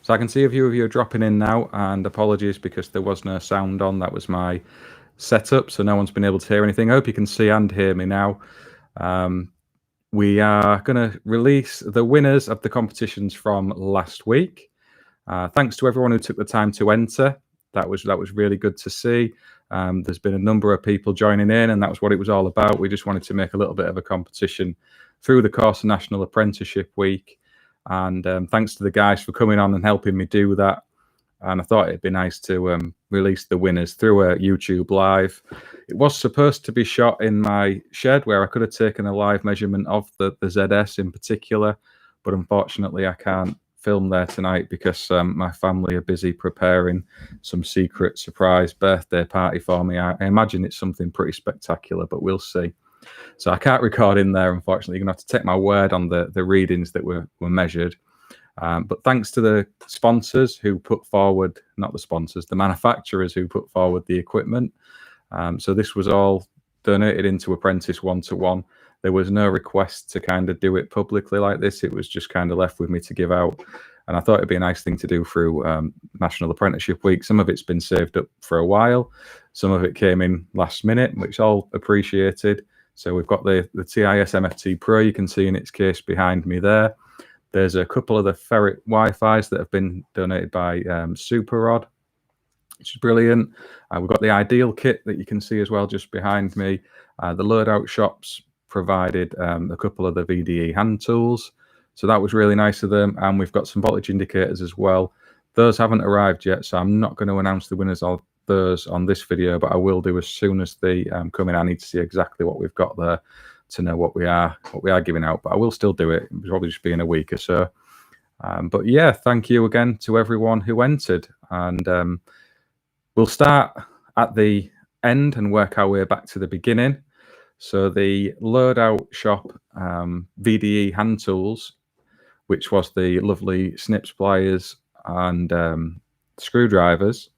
So I can see a few of you are dropping in now, and apologies because there was no sound on. That was my setup, so no one's been able to hear anything. I hope you can see and hear me now. We are going to release the winners of the competitions from last week. Thanks to everyone who took the time to enter. That was really good to see. There's been a number of people joining in, and that was what it was all about. We just wanted to make a little bit of a competition through the course of National Apprenticeship Week. And thanks to the guys for coming on and helping me do that. And I thought it'd be nice to release the winners through a YouTube live. It was supposed to be shot in my shed where I could have taken a live measurement of the ZS in particular, but unfortunately I can't film there tonight because my family are busy preparing some secret surprise birthday party for me. I imagine it's something pretty spectacular, but we'll see. So I can't record in there, unfortunately. You're going to have to take my word on the readings that were measured. But thanks to the sponsors who put forward, not the sponsors, the manufacturers who put forward the equipment. So this was all donated into Apprentice121. There was no request to kind of do it publicly like this. It was just kind of left with me to give out. And I thought it'd be a nice thing to do through National Apprenticeship Week. Some of it's been saved up for a while. Some of it came in last minute, which all appreciated. So we've got the TIS MFT Pro, you can see in its case behind me there. There's a couple of the Ferrum WiFis that have been donated by Super Rod, which is brilliant. We've got the Ideal kit that you can see as well just behind me. The loadout shops provided a couple of the VDE Hand Tools. So that was really nice of them. And we've got some voltage indicators as well. Those haven't arrived yet, so I'm not going to announce the winners of those on this video, but I will do as soon as they come in. I need to see exactly what we've got there to know what we are giving out, but I will still do it. It'll probably just be in a week or so. But yeah, thank you again to everyone who entered, and we'll start at the end and work our way back to the beginning. So the loadout shop VDE Hand Tools, which was the lovely snips, pliers and screwdrivers.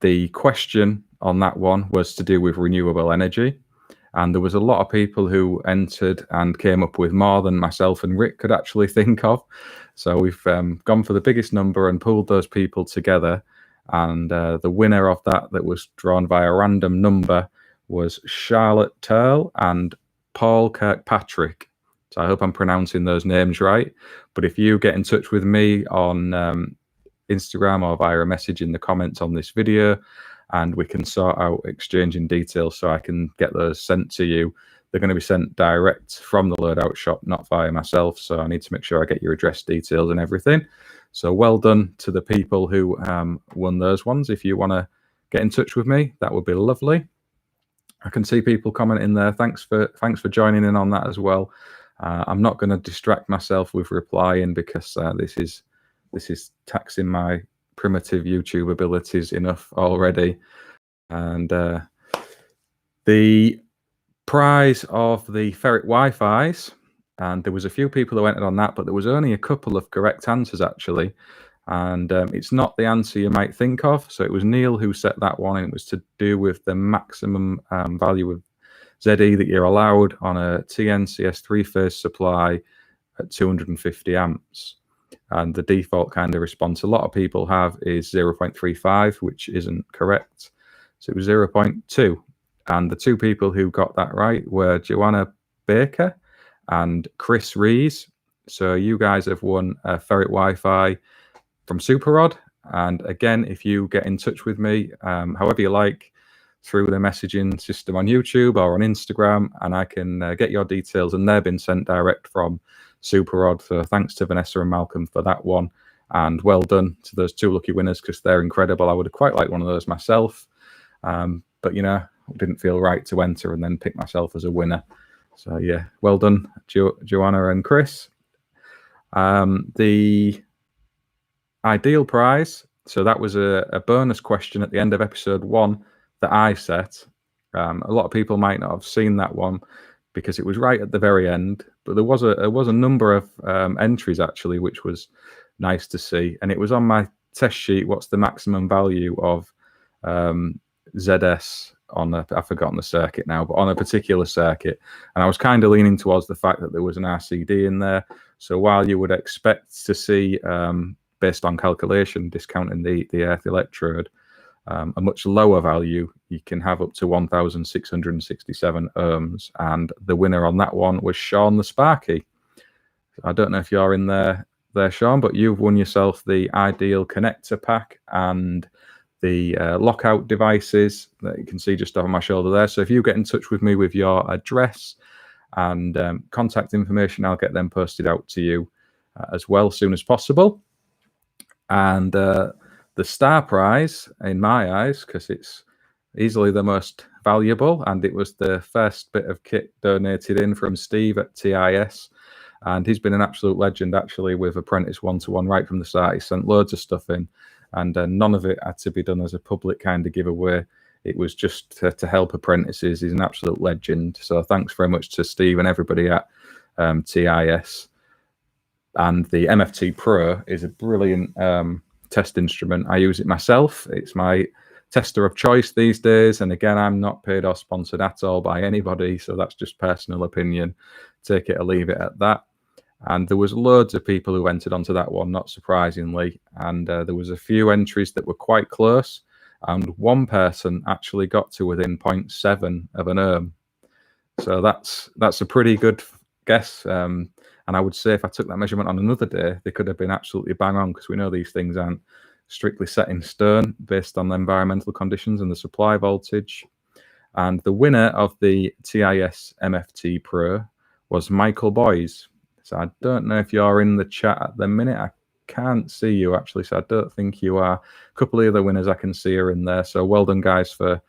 The question on that one was to do with renewable energy. And there was a lot of people who entered and came up with more than myself and Rick could actually think of. So we've gone for the biggest number and pulled those people together. And the winner of that was drawn by a random number was Charlotte Turl and Paul Kirkpatrick. So I hope I'm pronouncing those names right. But if you get in touch with me on Instagram or via a message in the comments on this video, and we can sort out exchanging details so I can get those sent to you. They're going to be sent direct from the loadout shop, not via myself. So I need to make sure I get your address details and everything. So well done to the people who won those ones. If you want to get in touch with me, that would be lovely. I can see people commenting there. Thanks for joining in on that as well. I'm not going to distract myself with replying because this is taxing my primitive YouTube abilities enough already. And the prize of the Ferrum WiFis, and there was a few people who entered on that, but there was only a couple of correct answers actually. And it's not the answer you might think of. So it was Neil who set that one, and it was to do with the maximum value of ZE that you're allowed on a TNCS 3-phase supply at 250 amps. And the default kind of response a lot of people have is 0.35, which isn't correct. So it was 0.2. And the two people who got that right were Joanna Baker and Chris Rees. So you guys have won a Ferrum WiFi from Super Rod. And again, if you get in touch with me, however you like, through the messaging system on YouTube or on Instagram, and I can get your details, and they've been sent direct from Super Rod. So thanks to Vanessa and Malcolm for that one, and well done to those two lucky winners because they're incredible. I would have quite liked one of those myself, but you know, it didn't feel right to enter and then pick myself as a winner. So yeah, well done, Joanna and Chris. The ideal prize, so that was a bonus question at the end of episode 1 that I set. A lot of people might not have seen that one because it was right at the very end, but there was a number of entries actually, which was nice to see. And it was on my test sheet, what's the maximum value of ZS I've forgotten the circuit now, but on a particular circuit, and I was kind of leaning towards the fact that there was an RCD in there. So while you would expect to see, based on calculation, discounting the earth electrode, a much lower value, you can have up to 1,667 ohms, and the winner on that one was Sean the Sparky. I don't know if you're in there, Sean, but you've won yourself the Ideal Connector Pack and the lockout devices that you can see just over my shoulder there. So if you get in touch with me with your address and contact information, I'll get them posted out to you as well as soon as possible. And the star prize, in my eyes, because it's easily the most valuable, and it was the first bit of kit donated in from Steve at TIS. And he's been an absolute legend, actually, with Apprentice121 right from the start. He sent loads of stuff in, and none of it had to be done as a public kind of giveaway. It was just to help apprentices. He's an absolute legend. So thanks very much to Steve and everybody at TIS. And the MFT Pro is a brilliant test instrument. I use it myself. It's my tester of choice these days. And again, I'm not paid or sponsored at all by anybody. So that's just personal opinion. Take it or leave it at that. And there was loads of people who entered onto that one, not surprisingly. And there was a few entries that were quite close. And one person actually got to within 0.7 of an ohm. So that's a pretty good guess. And I would say if I took that measurement on another day, they could have been absolutely bang on, because we know these things aren't strictly set in stone based on the environmental conditions and the supply voltage. And the winner of the TIS MFT Pro was Michael Boys. So I don't know if you're in the chat at the minute. I can't see you, actually, so I don't think you are. A couple of other winners I can see are in there. So well done, guys, for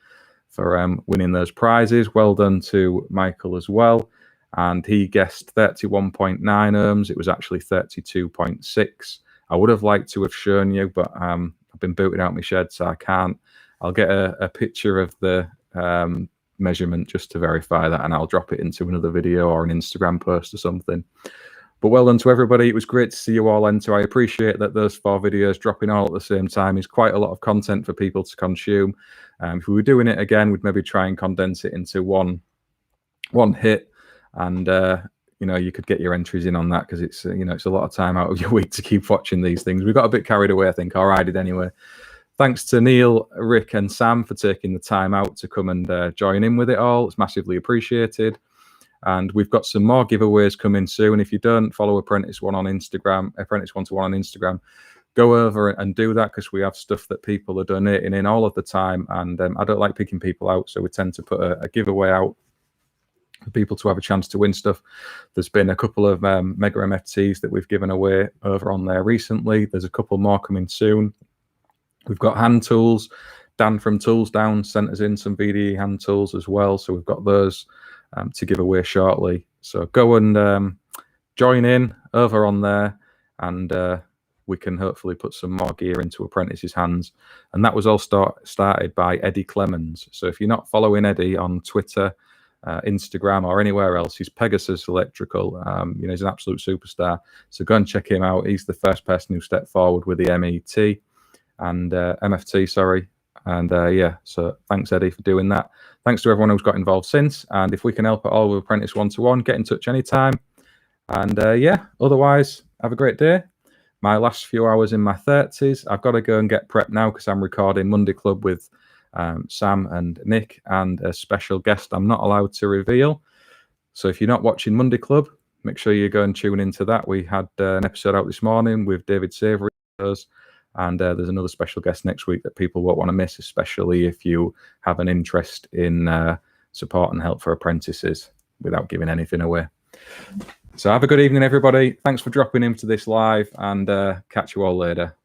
winning those prizes. Well done to Michael as well. And he guessed 31.9 ohms. It was actually 32.6. I would have liked to have shown you, but I've been booted out my shed, so I can't. I'll get a picture of the measurement just to verify that, and I'll drop it into another video or an Instagram post or something. But well done to everybody. It was great to see you all enter. I appreciate that those 4 videos dropping all at the same time is quite a lot of content for people to consume. If we were doing it again, we'd maybe try and condense it into one hit, and you could get your entries in on that, because it's it's a lot of time out of your week to keep watching these things. We got a bit carried away, I think, or I did anyway. Thanks to Neil, Rick, and Sam for taking the time out to come and join in with it all. It's massively appreciated. And we've got some more giveaways coming soon. If you don't follow Apprentice1 on Instagram, Apprentice121 on Instagram, go over and do that, because we have stuff that people are donating in all of the time. And I don't like picking people out, so we tend to put a giveaway out for people to have a chance to win stuff. There's been a couple of Mega MFTs that we've given away over on there recently. There's a couple more coming soon. We've got hand tools. Dan from Tools Down sent us in some VDE hand tools as well. So we've got those to give away shortly. So go and join in over on there, and we can hopefully put some more gear into apprentices' hands. And that was all started by Eddie Clemens. So if you're not following Eddie on Twitter, Instagram, or anywhere else, he's Pegasus Electrical. He's an absolute superstar. So go and check him out. He's the first person who stepped forward with the MET and MFT, sorry. And so thanks, Eddie, for doing that. Thanks to everyone who's got involved since. And if we can help at all with Apprentice121, get in touch anytime. And otherwise, have a great day. My last few hours in my 30s. I've got to go and get prepped now, because I'm recording Monday Club with Sam and Nick and a special guest I'm not allowed to reveal. So if you're not watching Monday Club, make sure you go and tune into that. We had an episode out this morning with David Savory, and there's another special guest next week that people won't want to miss, especially if you have an interest in support and help for apprentices, without giving anything away. So have a good evening, everybody. Thanks for dropping into this live, and catch you all later.